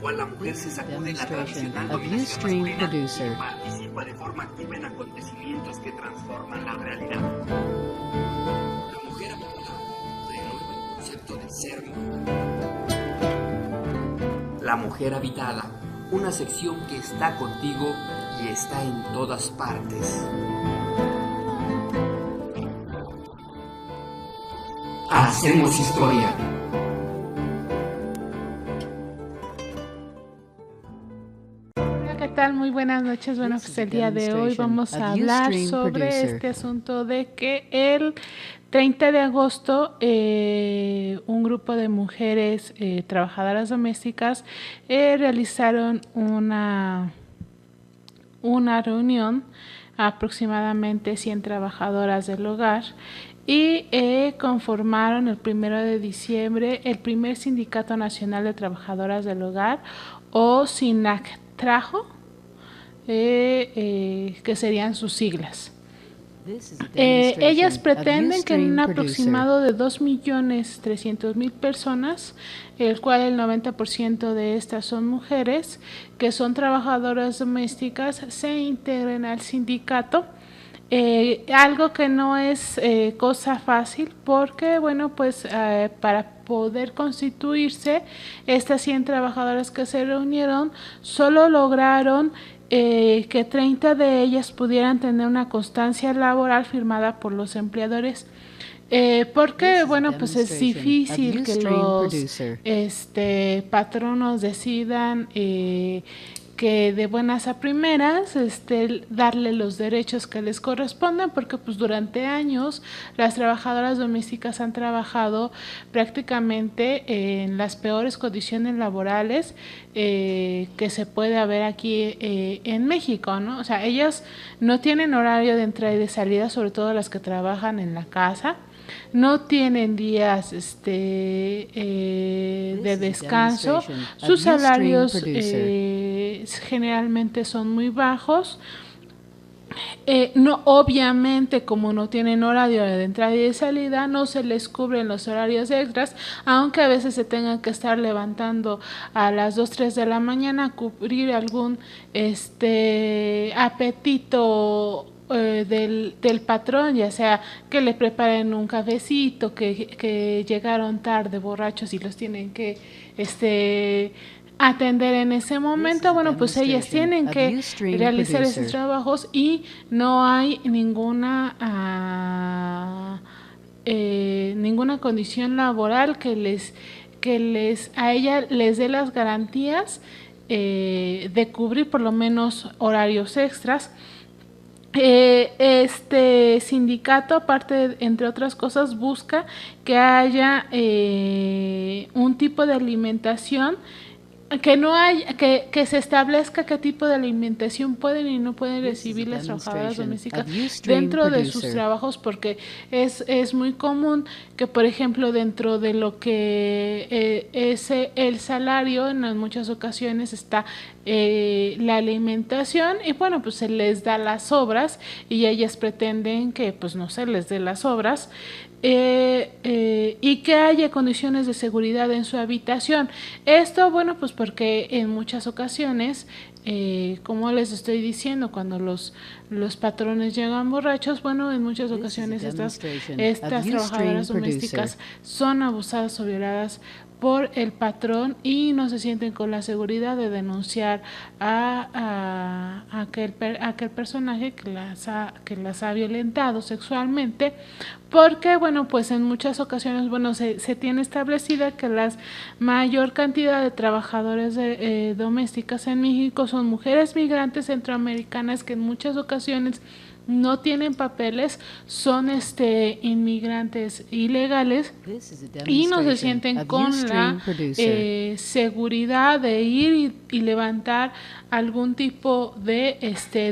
cual la mujer se sacude la tradicional dominación masculina y participa de forma activa en acontecimientos que transforman la realidad. La mujer habitada renueva el concepto de ser mujer. La mujer habitada, una sección que está contigo y está en todas partes. Hacemos historia. ¿Qué tal? Muy buenas noches. Bueno, pues el día de hoy vamos a hablar sobre este asunto de que el 30 de agosto un grupo de mujeres trabajadoras domésticas realizaron una reunión, aproximadamente 100 trabajadoras del hogar, y conformaron el 1 de diciembre el primer Sindicato Nacional de Trabajadoras del Hogar, o SINACTRAJO, que serían sus siglas. Ellas pretenden que en un aproximado de 2.300.000 personas, el cual el 90% de estas son mujeres, que son trabajadoras domésticas, se integren al sindicato. Algo que no es cosa fácil, porque bueno, pues para poder constituirse, estas 100 trabajadoras que se reunieron solo lograron que 30 de ellas pudieran tener una constancia laboral firmada por los empleadores. Porque bueno, pues es difícil que los patronos decidan que de buenas a primeras darle los derechos que les corresponden, porque pues durante años las trabajadoras domésticas han trabajado prácticamente en las peores condiciones laborales que se puede haber aquí en México, ¿no? O sea, ellas no tienen horario de entrada y de salida, sobre todo las que trabajan en la casa. No tienen días de descanso. Sus salarios generalmente son muy bajos. No, obviamente, como no tienen horario de entrada y de salida, no se les cubren los horarios extras, aunque a veces se tengan que estar levantando a las 2, 3 de la mañana a cubrir algún apetito del patrón, ya sea que le preparen un cafecito, que llegaron tarde borrachos y los tienen que atender en ese momento. Bueno, pues ellas tienen que realizar esos trabajos y no hay ninguna condición laboral que a ella les dé las garantías de cubrir por lo menos horarios extras. Este sindicato, aparte, entre otras cosas, busca que haya un tipo de alimentación, que se establezca qué tipo de alimentación pueden y no pueden recibir las trabajadoras domésticas dentro de sus trabajos, porque es muy común que, por ejemplo, dentro de lo que es el salario, en muchas ocasiones está la alimentación, y bueno, pues se les da las obras y ellas pretenden que pues no se les dé las obras. Y que haya condiciones de seguridad en su habitación. Esto, bueno, pues porque en muchas ocasiones, como les estoy diciendo, cuando los patrones llegan borrachos, bueno, en muchas ocasiones estas trabajadoras domésticas son abusadas o violadas por el patrón y no se sienten con la seguridad de denunciar a aquel personaje que las ha violentado sexualmente, porque bueno, pues en muchas ocasiones, bueno, se tiene establecida que la mayor cantidad de trabajadores domésticas en México son mujeres migrantes centroamericanas que en muchas ocasiones no tienen papeles, son inmigrantes ilegales y no se sienten con la seguridad de ir y levantar algún tipo de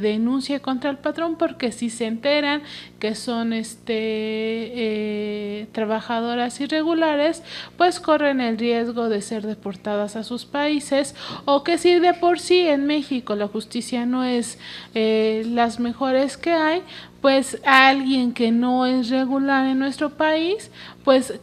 denuncia contra el patrón, porque si se enteran que son trabajadoras irregulares, pues corren el riesgo de ser deportadas a sus países, o que si de por sí en México la justicia no es las mejores que hay, pues a alguien que no es regular en nuestro país, pues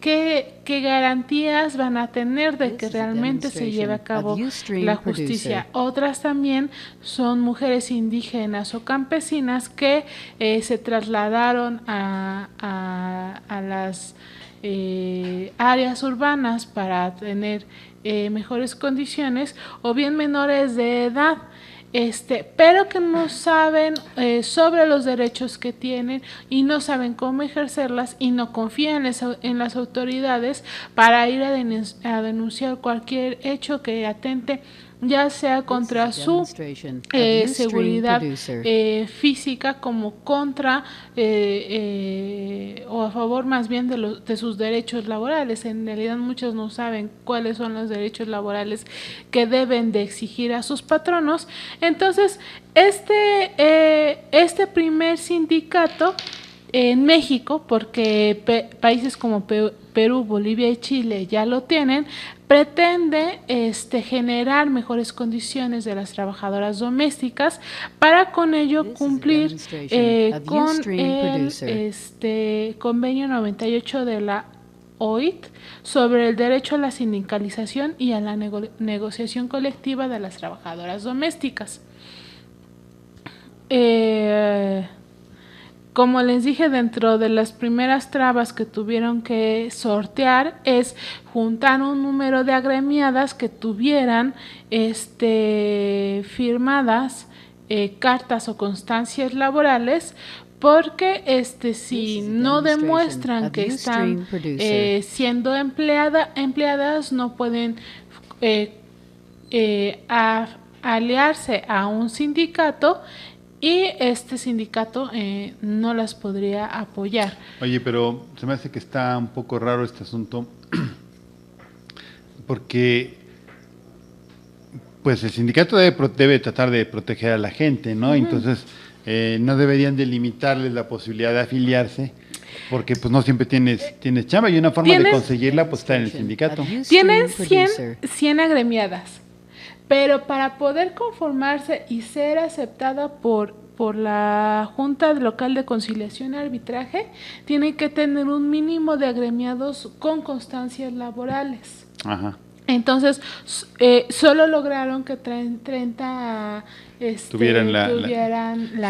qué garantías van a tener de que realmente se lleve a cabo la justicia. Otras también son mujeres indígenas o campesinas que se trasladaron a las áreas urbanas para tener mejores condiciones, o bien menores de edad, pero que no saben sobre los derechos que tienen y no saben cómo ejercerlas y no confían en las autoridades para ir a denunciar cualquier hecho que atente, ya sea contra su seguridad física, como contra o a favor más bien de sus derechos laborales. En realidad muchos no saben cuáles son los derechos laborales que deben de exigir a sus patronos. Entonces, este primer sindicato en México, porque países como Perú, Bolivia y Chile ya lo tienen, pretende generar mejores condiciones de las trabajadoras domésticas para con ello cumplir con el convenio 98 de la OIT sobre el derecho a la sindicalización y a la negociación colectiva de las trabajadoras domésticas. Como les dije, dentro de las primeras trabas que tuvieron que sortear es juntar un número de agremiadas que tuvieran firmadas cartas o constancias laborales, porque si no demuestran que están siendo empleadas, no pueden aliarse a un sindicato, y este sindicato no las podría apoyar. Oye, pero se me hace que está un poco raro este asunto, porque pues el sindicato debe tratar de proteger a la gente, ¿no? Entonces no deberían de limitarles la posibilidad de afiliarse, porque pues no siempre tienes chamba, y una forma de conseguirla pues está en el sindicato. Tienen 100 agremiadas, pero para poder conformarse y ser aceptada por la Junta Local de Conciliación y Arbitraje, tienen que tener un mínimo de agremiados con constancias laborales. Ajá. Entonces, solo lograron que 30 tuvieran las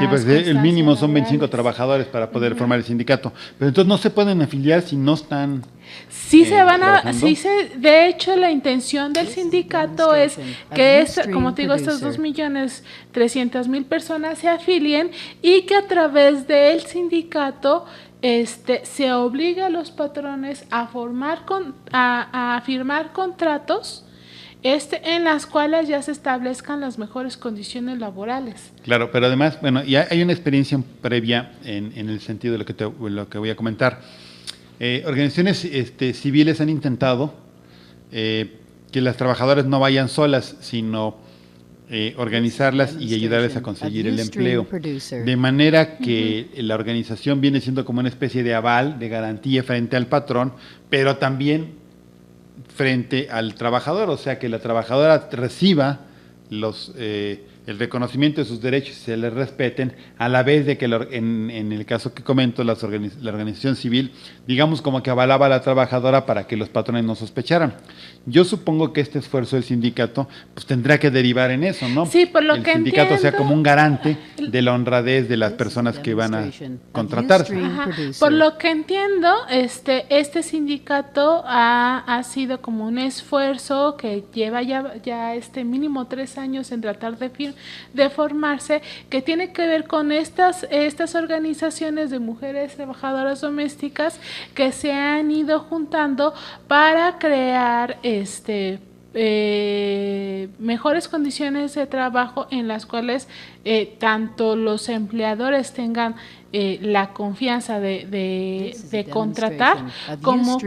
sí, pues el mínimo son 25 trabajadores para poder formar el sindicato. Pero entonces no se pueden afiliar si no están sí se van a, sí se, de hecho la intención del sindicato es que como te digo, estos 2.300.000 personas se afilien, y que a través del sindicato se obliga a los patrones a firmar contratos en las cuales ya se establezcan las mejores condiciones laborales. Claro, pero además, bueno, ya hay una experiencia previa en el sentido de lo que voy a comentar. Organizaciones civiles han intentado que las trabajadoras no vayan solas, sino organizarlas y ayudarles a conseguir el empleo, de manera que la organización viene siendo como una especie de aval, de garantía frente al patrón, pero también frente al trabajador, o sea, que la trabajadora reciba el reconocimiento de sus derechos y se les respeten, a la vez de que en el caso que comento, la organización civil, digamos como que avalaba a la trabajadora para que los patrones no sospecharan. Yo supongo que este esfuerzo del sindicato pues tendrá que derivar en eso, ¿no? Sí, por lo el que sindicato entiendo, sea como un garante de la honradez de las personas que van a contratarse. Por lo que entiendo, este sindicato ha sido como un esfuerzo que lleva ya mínimo 3 años en tratar de formarse, que tiene que ver con estas organizaciones de mujeres trabajadoras domésticas que se han ido juntando para crear mejores condiciones de trabajo, en las cuales tanto los empleadores tengan la confianza de contratar, como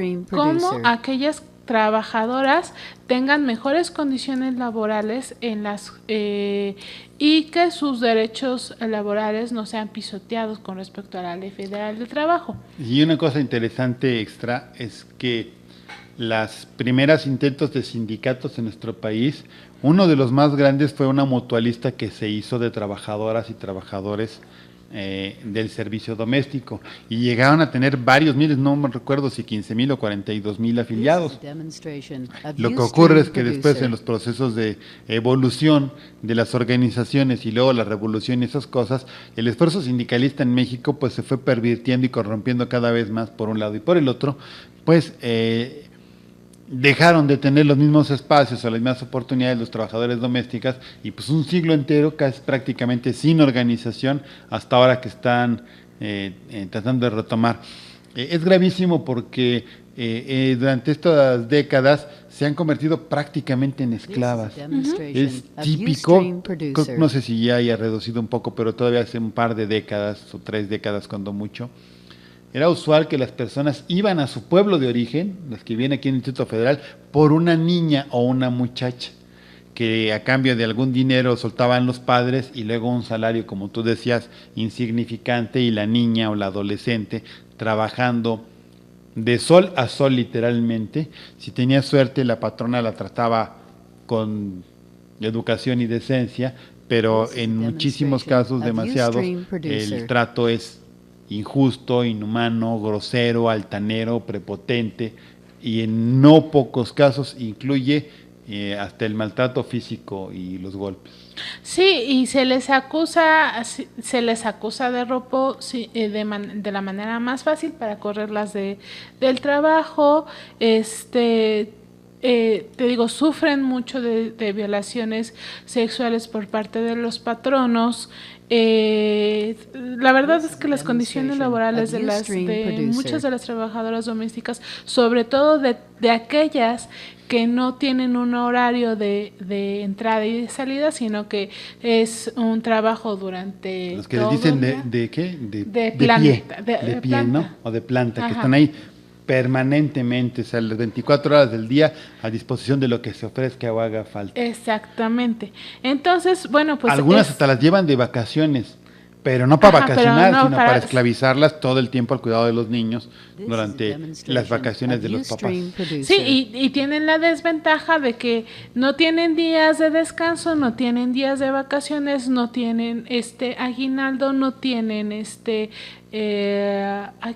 aquellas trabajadoras tengan mejores condiciones laborales y que sus derechos laborales no sean pisoteados con respecto a la Ley Federal del Trabajo. Y una cosa interesante extra es que las primeras intentos de sindicatos en nuestro país, uno de los más grandes fue una mutualista que se hizo de trabajadoras y trabajadores del servicio doméstico y llegaron a tener varios miles, no me recuerdo si 15,000 o 42,000 afiliados. Lo que ocurre es que después en los procesos de evolución de las organizaciones y luego la revolución y esas cosas, el esfuerzo sindicalista en México pues se fue pervirtiendo y corrompiendo cada vez más por un lado y por el otro, pues dejaron de tener los mismos espacios o las mismas oportunidades los trabajadores domésticas y pues un siglo entero casi prácticamente sin organización hasta ahora que están tratando de retomar. Es gravísimo porque durante estas décadas se han convertido prácticamente en esclavas. Es típico, no sé si ya haya reducido un poco, pero todavía hace un par de décadas o 3 décadas cuando mucho, era usual que las personas iban a su pueblo de origen, los que vienen aquí en el Instituto Federal, por una niña o una muchacha, que a cambio de algún dinero soltaban los padres y luego un salario, como tú decías, insignificante, y la niña o la adolescente trabajando de sol a sol literalmente. Si tenía suerte, la patrona la trataba con educación y decencia, pero en muchísimos casos, demasiados, el trato es injusto, inhumano, grosero, altanero, prepotente, y en no pocos casos incluye hasta el maltrato físico y los golpes. Sí, y se les acusa de robo de la manera más fácil para correrlas del trabajo. Te digo, sufren mucho de violaciones sexuales por parte de los patronos. La verdad es que las condiciones laborales de muchas de las trabajadoras domésticas, sobre todo de aquellas que no tienen un horario de entrada y de salida, sino que es un trabajo durante los que les dicen de qué, de pie, ¿no? O de planta. Ajá. Que están ahí permanentemente, o sea, las 24 horas del día a disposición de lo que se ofrezca o haga falta. Exactamente. Entonces, bueno, pues algunas hasta las llevan de vacaciones, pero no para vacacionar, sino para esclavizarlas todo el tiempo al cuidado de los niños durante las vacaciones de los papás. Sí, y tienen la desventaja de que no tienen días de descanso, no tienen días de vacaciones, no tienen aguinaldo, no tienen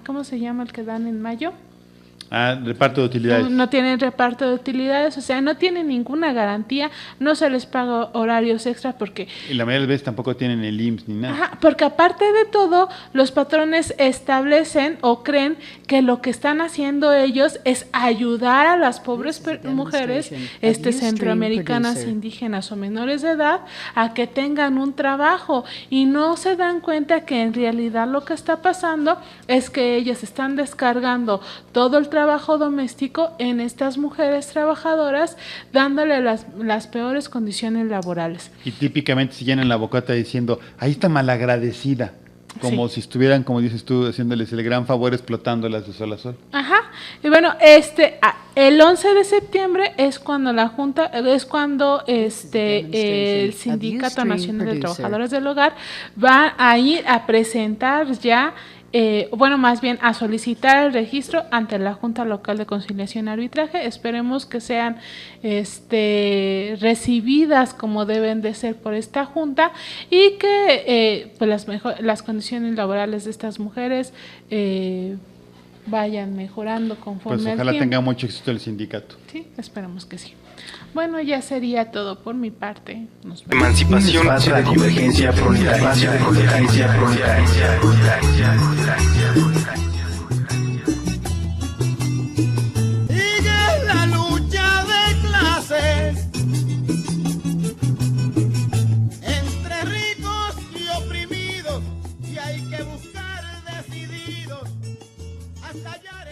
¿cómo se llama el que dan en mayo? Reparto de utilidades. No tienen reparto de utilidades, o sea, no tienen ninguna garantía, no se les paga horarios extra porque... Y la mayoría de las veces tampoco tienen el IMSS ni nada. Ajá, porque aparte de todo, los patrones establecen o creen que lo que están haciendo ellos es ayudar a las pobres mujeres centroamericanas, indígenas o menores de edad a que tengan un trabajo, y no se dan cuenta que en realidad lo que está pasando es que ellas están descargando todo el trabajo doméstico en estas mujeres trabajadoras, dándole las peores condiciones laborales. Y típicamente se llenan la bocota diciendo, ahí está malagradecida, como si estuvieran, como dices tú, haciéndoles el gran favor, explotándolas de sol a sol. Ajá. Y bueno, el 11 de septiembre es cuando el Sindicato Nacional de Trabajadoras del Hogar va a ir a presentar ya más bien a solicitar el registro ante la Junta Local de Conciliación y Arbitraje. Esperemos que sean recibidas como deben de ser por esta junta, y que las condiciones laborales de estas mujeres vayan mejorando conforme pues al ojalá tiempo. Tenga mucho éxito el sindicato. Sí, esperemos que sí. Bueno, ya sería todo por mi parte. Emancipación, espacio de convergencia proletaria, Sigue la lucha de clases entre ricos y oprimidos, y hay que buscar decididos hasta hallar